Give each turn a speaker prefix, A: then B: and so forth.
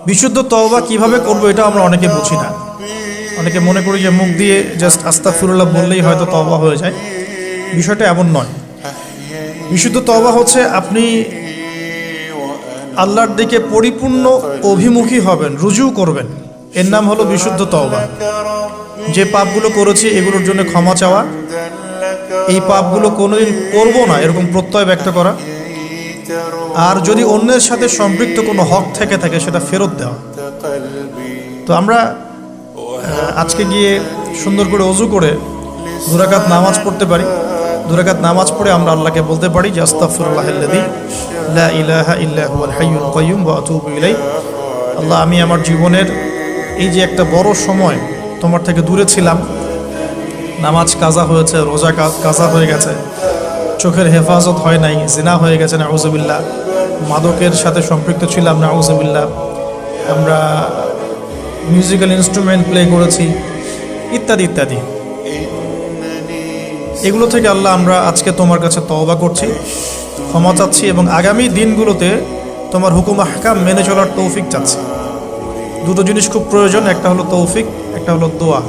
A: বিশুদ্ধ তওবা কিভাবে করব এটা আমরা অনেকে বুঝি না। অনেকে মনে করি যে মুখ দিয়ে জাস্ট আস্তাগফিরুল্লাহ বললেই হয়তো তওবা হয়ে যায়। বিষয়টা এমন নয়। বিশুদ্ধ তওবা হচ্ছে আপনি আল্লাহর দিকে পরিপূর্ণ অভিমুখী হবেন, রুজু করবেন, এর নাম হলো বিশুদ্ধ তওবা। যে পাপগুলো করেছি এগুলোর জন্য ক্ষমা চাওয়া, এই পাপগুলো কোনোদিন করব না এরকম প্রত্যয় ব্যক্ত করা, আর যদি অন্যের সাথে সম্পৃক্ত কোনো হক থেকে থাকে সেটা ফেরত দেওয়া। তো আমরা আজকে গিয়ে সুন্দর করে ওযু করে 2 রাকাত নামাজ পড়তে পারি। 2 রাকাত নামাজ পড়ে আমরা আল্লাহকে বলতে পারি যে আস্তাগফিরুল্লাহাল্লাযী লা ইলাহা ইল্লা হুয়াল হাইয়ুল কাইয়্যুম ওয়া আতুবু ইলাইহি। আল্লাহ, আমি আমার জীবনের এই যে একটা বড় সময় তোমার থেকে দূরে ছিলাম, নামাজ কাজা হয়েছে, রোজা কাজা হয়ে গেছে, চোখের হেফাজত হয় নাই, জিনা হয়ে গেছে নাউযুবিল্লাহ, মাদকের সাথে সম্পৃক্ত ছিলাম নাউযুবিল্লাহ, আমরা মিউজিক্যাল ইনস্ট্রুমেন্ট প্লে করেছি, ইত্যাদি ইত্যাদি। এগুলো থেকে আল্লাহ আমরা আজকে তোমার কাছে তওবা করছি, ক্ষমা চাচ্ছি এবং আগামী দিনগুলোতে তোমার হুকুম আহকাম মেনে চলার তৌফিক চাচ্ছি। দুটো জিনিস খুব প্রয়োজন, একটা হলো তৌফিক, একটা হলো দোয়া।